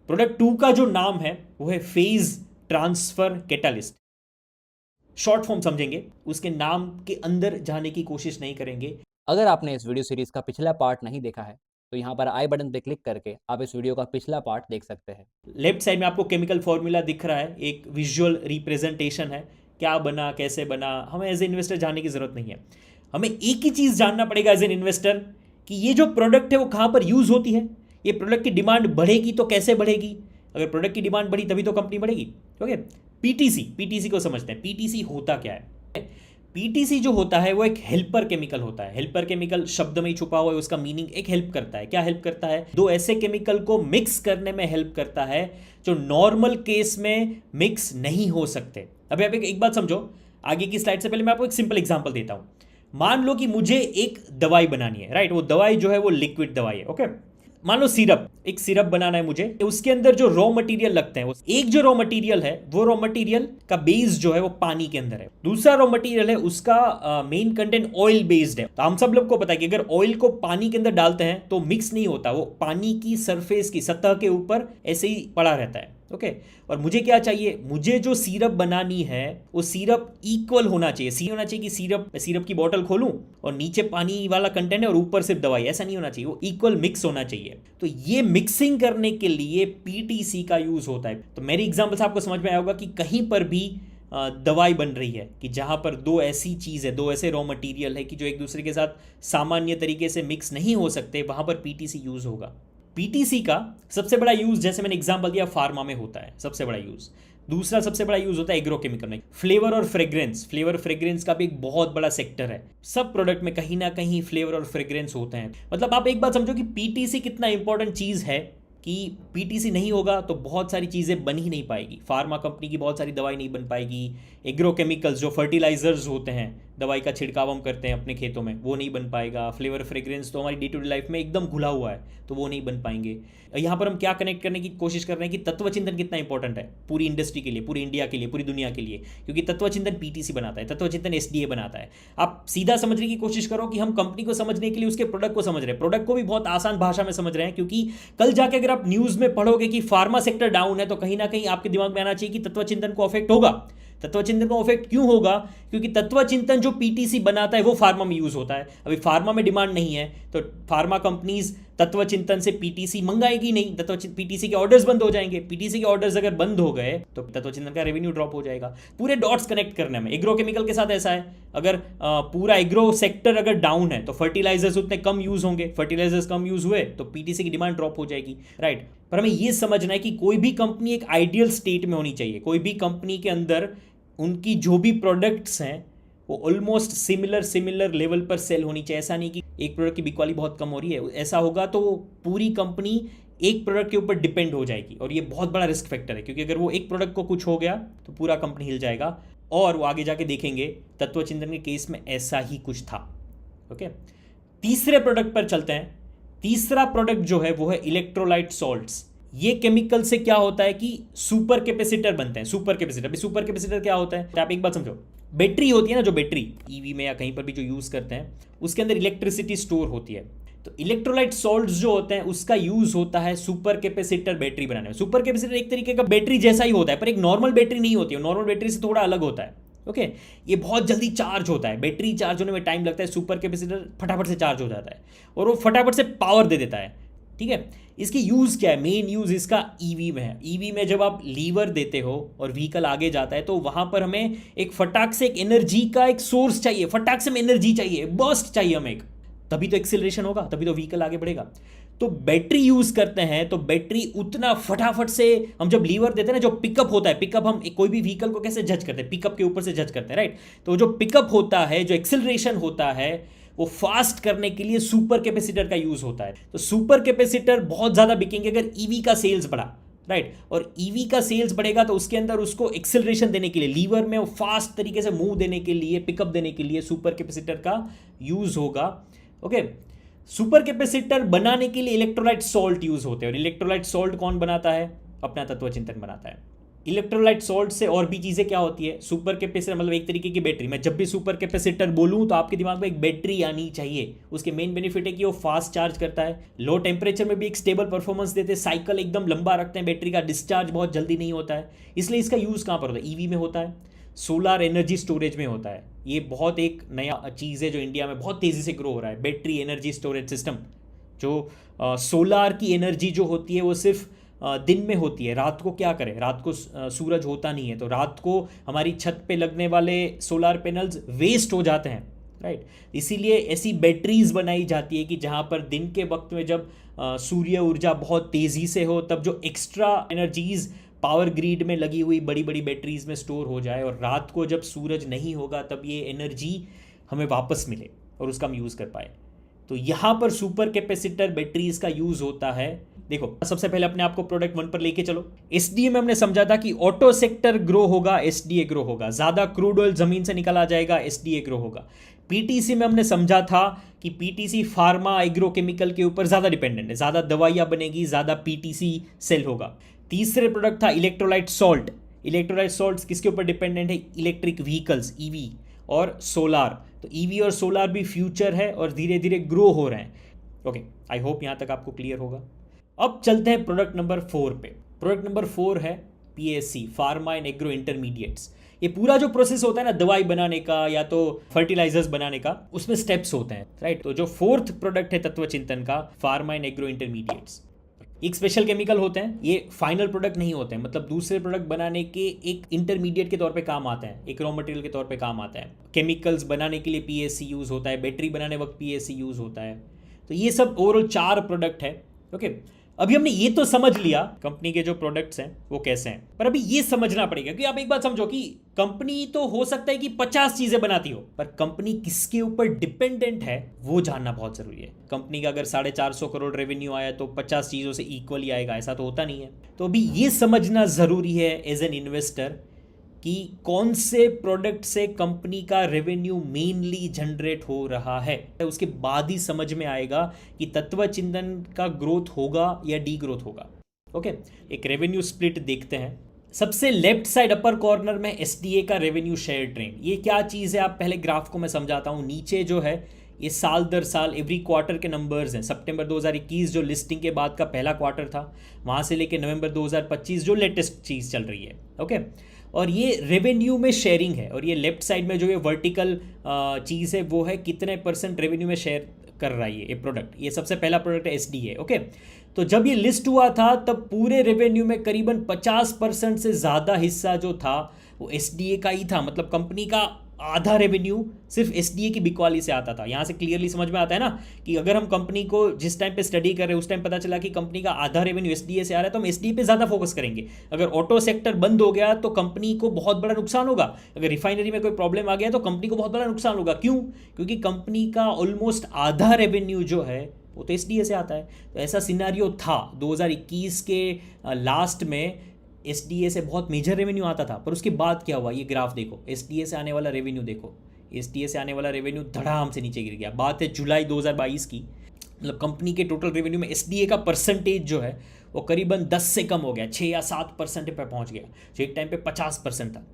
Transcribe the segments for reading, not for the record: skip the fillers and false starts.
Product 2 का जो नाम है वो है phase transfer catalyst. Short form समझेंगे, उसके नाम के अंदर जाने की कोशिश नहीं करेंगे। अगर आपने इस वीडियो सीरीज का पिछला पार्ट नहीं देखा है तो यहाँ पर आई बटन पे क्लिक करके आप इस वीडियो का पिछला पार्ट देख सकते हैं। लेफ्ट साइड में आपको केमिकल फॉर्मूला दिख रहा है, एक विजुअल रिप्रेजेंटेशन है, क्या बना कैसे बना। हमें एज ए इन्वेस्टर जानने की जरूरत नहीं है, हमें एक ही चीज जानना पड़ेगा एज एन इन्वेस्टर कि ये जो प्रोडक्ट है वो कहाँ पर यूज होती है, ये प्रोडक्ट की डिमांड बढ़ेगी तो कैसे बढ़ेगी, अगर प्रोडक्ट की डिमांड बढ़ी तभी तो कंपनी बढ़ेगी। ओके, पीटीसी को समझते हैं। पीटीसी होता क्या है? पीटीसी जो होता है वो एक हेल्पर केमिकल होता है। हेल्पर केमिकल शब्द में ही छुपा हुआ है, उसका मीनिंग एक हेल्प करता है। क्या हेल्प करता है? दो ऐसे केमिकल को मिक्स करने में हेल्प करता है जो नॉर्मल केस में मिक्स नहीं हो सकते। अभी आप एक बात समझो, आगे की स्लाइड से पहले मैं आपको एक सिंपल एग्जांपल देता हूं। मान लो कि मुझे एक दवाई बनानी है, राइट? वो दवाई जो है वो लिक्विड दवाई है। ओके, मान लो सिरप, एक सिरप बनाना है मुझे, उसके अंदर जो रॉ मटेरियल लगते हैं, एक जो रॉ मटेरियल है वो रॉ मटेरियल का बेस जो है वो पानी के अंदर है, दूसरा रॉ मटेरियल है उसका मेन कंटेंट ऑयल बेस्ड है। तो हम सब लोग को पता है कि अगर ऑयल को पानी के अंदर डालते हैं तो मिक्स नहीं होता, वो पानी की सरफेस की सतह के ऊपर ऐसे ही पड़ा रहता है। ओके, और मुझे क्या चाहिए? मुझे जो सिरप बनानी है वो सिरप इक्वल होना चाहिए। सी होना चाहिए कि सिरप की बोतल खोलूं और नीचे पानी वाला कंटेंट है और ऊपर सिर्फ दवाई, ऐसा नहीं होना चाहिए, वो इक्वल मिक्स होना चाहिए। तो ये मिक्सिंग करने के लिए पीटीसी का यूज होता है। तो मेरी एग्जांपल से आपको समझ में आया होगा कि कहीं पर भी दवाई बन रही है कि जहां पर दो ऐसी चीज़ है, दो ऐसे रॉ मटेरियल है कि जो एक दूसरे के साथ सामान्य तरीके से मिक्स नहीं हो सकते, वहां पर पीटीसी यूज होगा। पीटीसी का सबसे बड़ा यूज, जैसे मैंने एग्जांपल दिया, फार्मा में होता है सबसे बड़ा यूज। दूसरा सबसे बड़ा यूज होता है एग्रोकेमिकल में। फ्लेवर और फ्रेग्रेंस, फ्लेवर फ्रेग्रेंस का भी एक बहुत बड़ा सेक्टर है। सब प्रोडक्ट में कहीं ना कहीं फ्लेवर और फ्रेग्रेंस होते हैं। मतलब आप एक बात समझो कि पीटीसी कितना इंपॉर्टेंट चीज है कि पीटीसी नहीं होगा तो बहुत सारी चीज़ें बन ही नहीं पाएगी। फार्मा कंपनी की बहुत सारी दवाई नहीं बन पाएगी। एग्रोकेमिकल्स जो फर्टिलाइजर्स होते हैं, दवाई का छिड़काव हम करते हैं अपने खेतों में, वो नहीं बन पाएगा। फ्लेवर फ्रेग्रेंस तो हमारी डे टू डे लाइफ में एकदम घुला हुआ है, तो वो नहीं बन पाएंगे। यहाँ पर हम क्या कनेक्ट करने की कोशिश कर रहे हैं कि तत्वचिंतन कितना इंपॉर्टेंट है पूरी इंडस्ट्री के लिए, पूरी इंडिया के लिए, पूरी दुनिया के लिए, क्योंकि तत्वचिंतन पीटीसी बनाता है, तत्वचिंतन एसडीए बनाता है। आप सीधा समझने की कोशिश करो कि हम कंपनी को समझने के लिए उसके प्रोडक्ट को समझ रहे हैं, प्रोडक्ट को भी बहुत आसान भाषा में समझ रहे हैं। क्योंकि कल जाके अगर आप न्यूज़ में पढ़ोगे कि फार्मा सेक्टर डाउन है तो कहीं ना कहीं आपके दिमाग में आना चाहिए कि तत्वचिंतन को अफेक्ट होगा। तत्वचिंतन को अफेक्ट क्यों होगा? क्योंकि तत्वचिंतन जो पीटीसी बनाता है वो फार्मा में यूज होता है। अभी फार्मा में डिमांड नहीं है तो फार्मा कंपनीज तत्वचिंतन से पीटीसी मंगाएगी नहीं, पीटीसी के ऑर्डर्स बंद हो जाएंगे। पीटीसी के ऑर्डर्स अगर बंद हो गए तो तत्वचिंतन का रेवेन्यू ड्रॉप हो जाएगा। पूरे डॉट्स कनेक्ट करने में एग्रोकेमिकल के साथ ऐसा है, अगर पूरा एग्रो सेक्टर अगर डाउन है तो फर्टिलाइजर्स उतने कम यूज होंगे, फर्टिलाइजर्स कम यूज हुए तो पीटीसी की डिमांड ड्रॉप हो जाएगी, राइट? पर हमें यह समझना है कि कोई भी कंपनी एक आइडियल स्टेट में होनी चाहिए। कोई भी कंपनी के अंदर उनकी जो भी प्रोडक्ट्स हैं वो ऑलमोस्ट सिमिलर लेवल पर सेल होनी चाहिए। ऐसा नहीं कि एक प्रोडक्ट की बिकवाली बहुत कम हो रही है, ऐसा होगा तो पूरी कंपनी एक प्रोडक्ट के ऊपर डिपेंड हो जाएगी और ये बहुत बड़ा रिस्क फैक्टर है। क्योंकि अगर वो एक प्रोडक्ट को कुछ हो गया तो पूरा कंपनी हिल जाएगा। और वो आगे जाके देखेंगे तत्वचिंतन के केस में ऐसा ही कुछ था। ओके, तीसरे प्रोडक्ट पर चलते हैं। तीसरा प्रोडक्ट जो है वो है इलेक्ट्रोलाइट सॉल्ट्स। ये केमिकल से क्या होता है कि सुपर कैपेसिटर बनते हैं। सुपर कैपेसिटर, अभी सुपर कैपेसिटर क्या होता है? तो आप एक बात समझो, बैटरी होती है ना, जो बैटरी ईवी में या कहीं पर भी जो यूज करते हैं, उसके अंदर इलेक्ट्रिसिटी स्टोर होती है। तो इलेक्ट्रोलाइट सॉल्ट्स जो होते हैं उसका यूज होता है सुपर कैपेसिटर बैटरी बनाने में। सुपर कैपेसिटर एक तरीके का बैटरी जैसा ही होता है पर एक नॉर्मल बैटरी नहीं होती है, नॉर्मल बैटरी से थोड़ा अलग होता है। ओके, ये बहुत जल्दी चार्ज होता है, बैटरी चार्ज होने में टाइम लगता है, सुपर कैपेसिटर फटाफट से चार्ज हो जाता है और वो फटाफट से पावर दे देता है। ठीक है, इसकी यूज़ क्या है? मेन यूज़ इसका ईवी में है। ईवी में जब आप लीवर देते हो और व्हीकल आगे जाता है तो वहाँ पर हमें एक फटाक से एक एनर्जी का एक सोर्स चाहिए, फटाक से हमें एनर्जी चाहिए, बर्स्ट चाहिए हमें एक, तभी तो एक्सेलरेशन होगा, तभी तो व्हीकल आगे बढ़ेगा। तो बैटरी यूज करते हैं तो बैटरी उतना फटाफट से, हम जब लीवर देते हैं ना, जो पिकअप होता है, पिकअप हम कोई भी व्हीकल को कैसे जज करते हैं? पिकअप के ऊपर से जज करते हैं, राइट? तो जो पिकअप होता है, जो एक्सेलरेशन होता है, वो फास्ट करने के लिए सुपर कैपेसिटर का यूज होता है। तो सुपर कैपेसिटर बहुत ज्यादा बिकेंगे अगर ईवी का सेल्स बढ़ा, राइट? और ईवी का सेल्स बढ़ेगा तो उसके अंदर उसको एक्सेलरेशन देने के लिए, लीवर में वो फास्ट तरीके से मूव देने के लिए, पिकअप देने के लिए सुपर कैपेसिटर का यूज होगा। ओके, सुपर कैपेसिटर बनाने के लिए इलेक्ट्रोलाइट सॉल्ट यूज होते हैं। और इलेक्ट्रोलाइट सॉल्ट कौन बनाता है? अपना तत्वचिंतन बनाता है। इलेक्ट्रोलाइट सॉल्ट से और भी चीज़ें क्या होती है, सुपर कैपेसिटर मतलब एक तरीके की बैटरी। मैं जब भी सुपर कैपेसिटर बोलूँ तो आपके दिमाग में एक बैटरी आनी चाहिए। उसके मेन बेनिफिट है कि वो फास्ट चार्ज करता है, लो टेम्परेचर में भी एक स्टेबल परफॉर्मेंस देते हैं, साइकिल एकदम लंबा रखते हैं बैटरी का, डिस्चार्ज बहुत जल्दी नहीं होता है। इसलिए इसका यूज़ कहाँ पर होता है, ईवी में होता है, सोलर एनर्जी स्टोरेज में होता है। ये बहुत एक नया चीज़ है जो इंडिया में बहुत तेज़ी से ग्रो हो रहा है, बैटरी एनर्जी स्टोरेज सिस्टम। जो सोलार की एनर्जी जो होती है वो सिर्फ दिन में होती है, रात को क्या करें, रात को सूरज होता नहीं है, तो रात को हमारी छत पे लगने वाले सोलार पैनल्स वेस्ट हो जाते हैं, राइट। इसीलिए ऐसी बैटरीज बनाई जाती है कि जहाँ पर दिन के वक्त में जब सूर्य ऊर्जा बहुत तेज़ी से हो तब जो एक्स्ट्रा एनर्जीज पावर ग्रिड में लगी हुई बड़ी बड़ी बैटरीज में स्टोर हो जाए, और रात को जब सूरज नहीं होगा तब ये एनर्जी हमें वापस मिले और उसका हम यूज़ कर पाए। तो यहाँ पर सुपर कैपेसिटर बैटरीज का यूज़ होता है। देखो, सबसे पहले अपने आप को प्रोडक्ट 1 पर लेके चलो। एसडीए में हमने समझा था कि ऑटो सेक्टर ग्रो होगा, एसडीए ग्रो होगा, ज़्यादा क्रूड ऑयल ज़मीन से निकाला जाएगा, एसडीए ग्रो होगा। पीटीसी में हमने समझा था कि पीटीसी फार्मा एग्रोकेमिकल के ऊपर ज़्यादा डिपेंडेंट है, ज़्यादा दवाइयाँ बनेगी, ज़्यादा पीटीसी सेल होगा। तीसरे प्रोडक्ट था इलेक्ट्रोलाइट सॉल्ट। इलेक्ट्रोलाइट सॉल्ट किसके ऊपर डिपेंडेंट है, इलेक्ट्रिक व्हीकल्स, ईवी और सोलार। तो ईवी और सोलार भी फ्यूचर है और धीरे धीरे ग्रो हो रहे हैं। ओके, आई होप यहाँ तक आपको क्लियर होगा। अब चलते हैं प्रोडक्ट नंबर 4 पे। प्रोडक्ट नंबर 4 है PSC, pharma and agro intermediates. ये पूरा जो प्रोसेस होता है ना दवाई बनाने का या तो फर्टिलाइजर्स बनाने का, उसमें स्टेप्स होते हैं, राइट। तो जो 4th प्रोडक्ट है तत्वचिंतन का, फार्मा एंड एग्रो इंटरमीडिएट्स, एक स्पेशल केमिकल होते हैं, ये फाइनल प्रोडक्ट नहीं होते हैं, मतलब दूसरे प्रोडक्ट बनाने के एक इंटरमीडिएट के तौर पे काम आते हैं, एक रॉ मटेरियल के तौर पे काम आता है। केमिकल्स बनाने के लिए पीएससी यूज़ होता है, बैटरी बनाने वक्त पीएससी यूज़ होता है। तो ये सब ओवरऑल 4 प्रोडक्ट है। ओके, अभी हमने ये तो समझ लिया कंपनी के जो प्रोडक्ट्स हैं वो कैसे हैं, पर अभी ये समझना पड़ेगा कि आप एक बात समझो कि कंपनी तो हो सकता है कि 50 चीजें बनाती हो, पर कंपनी किसके ऊपर डिपेंडेंट है वो जानना बहुत जरूरी है। कंपनी का अगर 450 करोड़ रेवेन्यू आया तो 50 चीजों से इक्वली आएगा, ऐसा तो होता नहीं है। तो अभी ये समझना जरूरी है एज एन इन्वेस्टर कि कौन से प्रोडक्ट से कंपनी का रेवेन्यू मेनली जनरेट हो रहा है। उसके बाद ही समझ में आएगा कि तत्वचिंतन का ग्रोथ होगा या डी ग्रोथ होगा। ओके, एक रेवेन्यू स्प्लिट देखते हैं। सबसे लेफ्ट साइड अपर कॉर्नर में एसडीए का रेवेन्यू शेयर ट्रेंड। ये क्या चीज़ है, आप पहले ग्राफ को मैं समझाता हूँ। नीचे जो है ये साल दर साल एवरी क्वार्टर के नंबर्स हैं। सितंबर 2021 जो लिस्टिंग के बाद का पहला क्वार्टर था, वहाँ से लेके नवंबर 2025 जो लेटेस्ट चीज़ चल रही है। ओके, और ये रेवेन्यू में शेयरिंग है। और ये लेफ्ट साइड में जो ये वर्टिकल चीज़ है वो है कितने % रेवेन्यू में शेयर कर रहा है ये प्रोडक्ट। ये सबसे पहला प्रोडक्ट है एसडीए। ओके, तो जब ये लिस्ट हुआ था तब पूरे रेवेन्यू में करीबन 50% से ज़्यादा हिस्सा जो था वो एसडीए का ही था। मतलब कंपनी का आधा रेवेन्यू सिर्फ एसडीए की बिकवाली से आता था। यहाँ से क्लियरली समझ में आता है ना कि अगर हम कंपनी को जिस टाइम पे स्टडी कर रहे हैं उस टाइम पता चला कि कंपनी का आधा रेवेन्यू एसडीए से आ रहा है, तो हम एसडीए पे ज़्यादा फोकस करेंगे। अगर ऑटो सेक्टर बंद हो गया तो कंपनी को बहुत बड़ा नुकसान होगा। अगर रिफाइनरी में कोई प्रॉब्लम आ गया तो कंपनी को बहुत बड़ा नुकसान होगा। क्यों? क्योंकि कंपनी का ऑलमोस्ट आधा रेवेन्यू जो है वो तो एसडीए से आता है। तो ऐसा सिनारियो था 2021 के लास्ट में। एसडीए से बहुत मेजर रेवेन्यू आता था, पर उसके बाद क्या हुआ ये ग्राफ देखो। एसडीए से आने वाला रेवेन्यू देखो, एसडीए से आने वाला रेवेन्यू धड़ाम से नीचे गिर गया। बात है जुलाई 2022 की। मतलब कंपनी के टोटल रेवेन्यू में एसडीए का परसेंटेज जो है वो करीबन 10 से कम हो गया, 6 या 7% पे पहुंच गया, जो एक टाइम पे 50% था।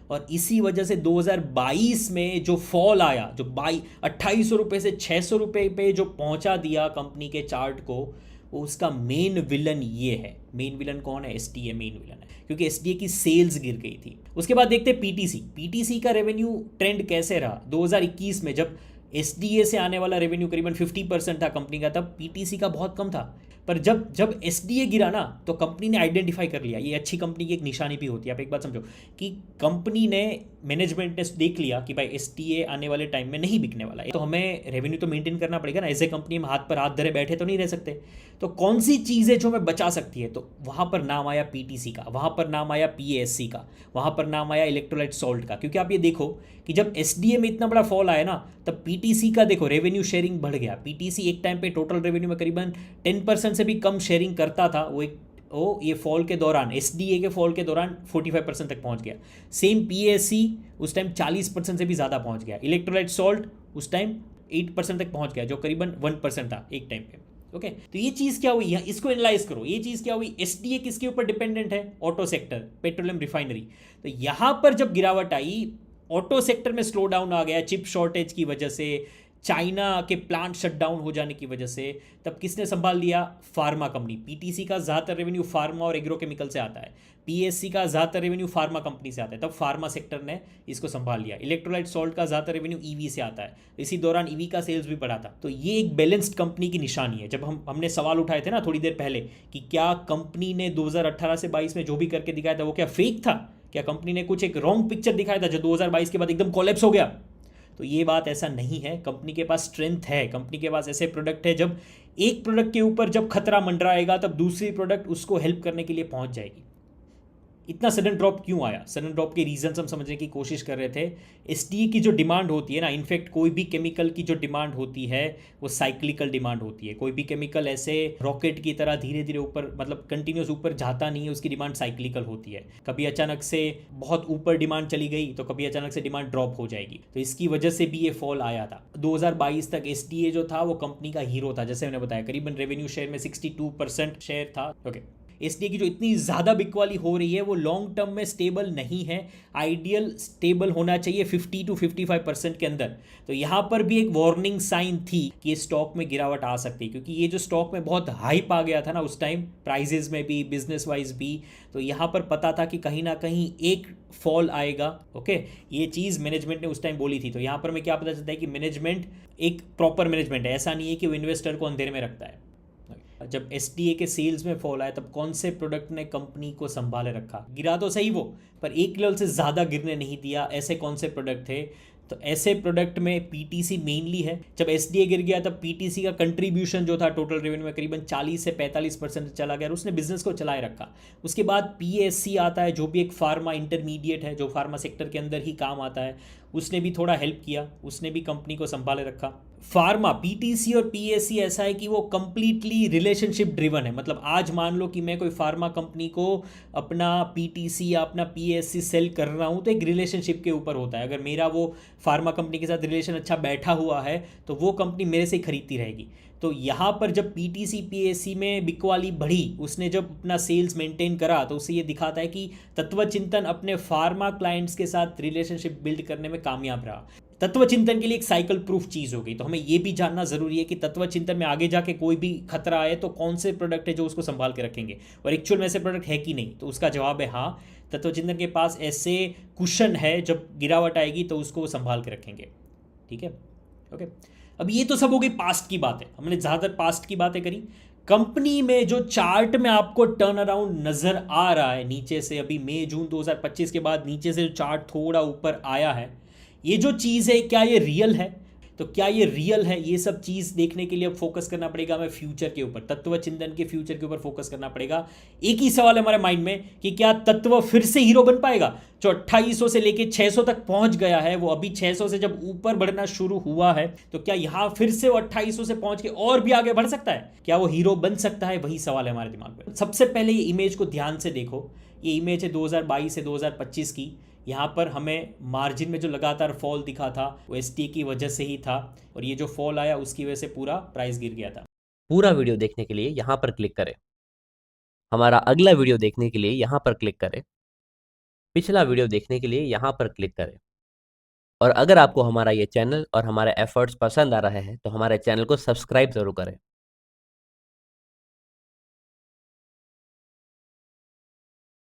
और इसी वजह से 2022 में जो फॉल आया, जो 2800 रुपये से 600 रुपये पे जो पहुंचा दिया कंपनी के चार्ट को, उसका मेन विलन ये है। मेन विलन कौन है? एसडीए मेन विलन है, क्योंकि एसडीए की सेल्स गिर गई थी। उसके बाद देखते हैं पीटीसी। पीटीसी का रेवेन्यू ट्रेंड कैसे रहा 2021 में, जब एसडीए से आने वाला रेवेन्यू करीबन 50% था कंपनी का, तब पीटीसी का बहुत कम था। पर जब एसडीए गिरा ना तो कंपनी ने आइडेंटिफाई कर लिया, ये अच्छी कंपनी की एक निशानी भी होती है। आप एक बात समझो कि कंपनी ने, मैनेजमेंट ने देख लिया कि भाई एसडीए आने वाले टाइम में नहीं बिकने वाला है, तो हमें रेवेन्यू तो मेंटेन करना पड़ेगा ना। ऐसे कंपनी में हाथ पर हाथ धरे बैठे तो नहीं रह सकते। तो कौन सी चीज़ें जो हमें बचा सकती है, तो वहाँ पर नाम आया पीटीसी का, वहाँ पर नाम आया पीएससी का, वहाँ पर नाम आया इलेक्ट्रोलाइट सॉल्ट का। क्योंकि आप ये देखो कि जब एसडीए में इतना बड़ा फॉल आया ना, तब पीटीसी का देखो रेवेन्यू शेयरिंग बढ़ गया। पीटीसी एक टाइम पे टोटल रेवेन्यू में करीबन 10% से भी कम शेयरिंग करता था। ये फॉल के दौरान, एसडीए के फॉल के दौरान 45% तक पहुंच गया। सेम पीएससी उस टाइम 40% से भी ज़्यादा पहुंच गया। इलेक्ट्रोलाइट सॉल्ट उस टाइम 8% तक पहुंच गया, जो करीबन 1% था एक टाइम पे। ओके तो ये चीज़ क्या हुई, इसको एनालाइज करो, ये चीज़ क्या हुई, एसडीए किसके ऊपर डिपेंडेंट है, ऑटो सेक्टर, पेट्रोलियम रिफाइनरी। तो यहाँ पर जब गिरावट आई, ऑटो सेक्टर में स्लो डाउन आ गया चिप शॉर्टेज की वजह से, चाइना के प्लांट शट डाउन हो जाने की वजह से, तब किसने संभाल लिया, फार्मा कंपनी। पीटीसी का ज़्यादातर रेवेन्यू फार्मा और एग्रोकेमिकल से आता है, पीएससी का ज़्यादातर रेवेन्यू फार्मा कंपनी से आता है, तब फार्मा सेक्टर ने इसको संभाल लिया। इलेक्ट्रोलाइट सॉल्ट का ज़्यादातर रेवेन्यू ईवी से आता है, इसी दौरान ईवी का सेल्स भी बढ़ा था। तो ये एक बैलेंस्ड कंपनी की निशानी है। जब हमने सवाल उठाए थे ना थोड़ी देर पहले कि क्या कंपनी ने 2018 से 22 में जो भी करके दिखाया था वो क्या फेक था, क्या कंपनी ने कुछ एक रॉन्ग पिक्चर दिखाया था जो 2022 के बाद एकदम कोलैप्स हो गया, तो ये बात ऐसा नहीं है। कंपनी के पास स्ट्रेंथ है, कंपनी के पास ऐसे प्रोडक्ट है, जब एक प्रोडक्ट के ऊपर जब खतरा मंडराएगा तब दूसरी प्रोडक्ट उसको हेल्प करने के लिए पहुंच जाएगी। इतना सडन ड्रॉप क्यों आया, सडन ड्रॉप के रीजंस हम समझने की कोशिश कर रहे थे। एसडीए की जो डिमांड होती है ना, इनफैक्ट कोई भी केमिकल की जो डिमांड होती है वो साइक्लिकल डिमांड होती है। कोई भी केमिकल ऐसे रॉकेट की तरह धीरे धीरे ऊपर, मतलब कंटिन्यूस ऊपर जाता नहीं है, उसकी डिमांड साइक्लिकल होती है। कभी अचानक से बहुत ऊपर डिमांड चली गई तो कभी अचानक से डिमांड ड्रॉप हो जाएगी, तो इसकी वजह से भी ये फॉल आया था। 2022 तक एसडीए जो था वो कंपनी का हीरो था, जैसे मैंने बताया करीबन रेवेन्यू शेयर में 62% शेयर था। ओके एसडीए की जो इतनी ज़्यादा बिकवाली हो रही है वो लॉन्ग टर्म में स्टेबल नहीं है। आइडियल स्टेबल होना चाहिए 50 to 55% के अंदर। तो यहाँ पर भी एक वार्निंग साइन थी कि ये स्टॉक में गिरावट आ सकती है, क्योंकि ये जो स्टॉक में बहुत हाइप आ गया था ना उस टाइम, प्राइजेज में भी, बिजनेस वाइज भी, तो यहाँ पर पता था कि कहीं ना कहीं एक फॉल आएगा। ओके ये चीज़ मैनेजमेंट ने उस टाइम बोली थी। तो यहाँ पर मैं क्या पता चलता है कि मैनेजमेंट एक प्रॉपर मैनेजमेंट है, ऐसा नहीं है कि वो इन्वेस्टर को अंधेरे में रखता है। जब एसडीए के सेल्स में फॉल आया तब कौन से प्रोडक्ट ने कंपनी को संभाले रखा, गिरा तो सही वो, पर एक लेवल से ज़्यादा गिरने नहीं दिया। ऐसे कौन से प्रोडक्ट थे, तो ऐसे प्रोडक्ट में पीटीसी मेनली है। जब एसडीए गिर गया तब पीटीसी का कंट्रीब्यूशन जो था टोटल रेवेन्यू में करीबन 40 से 45% चला गया और उसने बिजनेस को चलाए रखा। उसके बाद पीएससी आता है जो भी एक फार्मा इंटरमीडिएट है, जो फार्मा सेक्टर के अंदर ही काम आता है, उसने भी थोड़ा हेल्प किया, उसने भी कंपनी को संभाले रखा। फार्मा, पीटीसी और पीएससी ऐसा है कि वो कंप्लीटली रिलेशनशिप ड्रिवन है। मतलब आज मान लो कि मैं कोई फार्मा कंपनी को अपना पीटीसी या अपना पीएससी सेल कर रहा हूँ तो एक रिलेशनशिप के ऊपर होता है। अगर मेरा वो फार्मा कंपनी के साथ रिलेशन अच्छा बैठा हुआ है तो वो कंपनी मेरे से ही खरीदती रहेगी। तो यहाँ पर जब पीटीसी पीएससी में बिकवाली बढ़ी, उसने जब अपना सेल्स मेंटेन करा, तो उससे ये दिखाता है कि तत्वचिंतन अपने फार्मा क्लाइंट्स के साथ रिलेशनशिप बिल्ड करने में कामयाब रहा। तत्वचिंतन के लिए एक साइकिल प्रूफ चीज़ हो गई। तो हमें ये भी जानना ज़रूरी है कि तत्वचिंतन में आगे जाके कोई भी खतरा आए तो कौन से प्रोडक्ट है जो उसको संभाल के रखेंगे, और एक्चुअल में ऐसे प्रोडक्ट है कि नहीं। तो उसका जवाब है हाँ, तत्वचिंतन के पास ऐसे कुशन है, जब गिरावट आएगी तो उसको वो संभाल के रखेंगे। ठीक है, ओके। अब ये तो सब हो गई पास्ट की बात है, हमने ज़्यादातर पास्ट की बातें करी। कंपनी में जो चार्ट में आपको टर्न अराउंड नज़र आ रहा है नीचे से, अभी मई जून 2025 के बाद नीचे से जो चार्ट थोड़ा ऊपर आया है, ये जो चीज़ है क्या ये रियल है, तो क्या ये रियल है, ये सब चीज़ देखने के लिए अब फोकस करना पड़ेगा हमें फ्यूचर के ऊपर, तत्वचिंतन के फ्यूचर के ऊपर फोकस करना पड़ेगा। एक ही सवाल है हमारे माइंड में कि क्या तत्व फिर से हीरो बन पाएगा। जो 2800 से लेके 600 तक पहुंच गया है, वो अभी 600 से जब ऊपर बढ़ना शुरू हुआ है, तो क्या यहाँ फिर से वो 2800 से पहुंच के और भी आगे बढ़ सकता है, क्या वो हीरो बन सकता है, वही सवाल है हमारे दिमाग में। सबसे पहले ये इमेज को ध्यान से देखो, ये इमेज है 2022 से 2025 की। यहाँ पर हमें मार्जिन में जो लगातार फॉल दिखा था वो एसटी की वजह से ही था, और ये जो फॉल आया उसकी वजह से पूरा प्राइस गिर गया था। पूरा वीडियो देखने के लिए यहाँ पर क्लिक करें, हमारा अगला वीडियो देखने के लिए यहाँ पर क्लिक करें, पिछला वीडियो देखने के लिए यहाँ पर क्लिक करें। और अगर आपको हमारा ये चैनल और हमारे एफर्ट्स पसंद आ रहे हैं तो हमारे चैनल को सब्सक्राइब जरूर करें।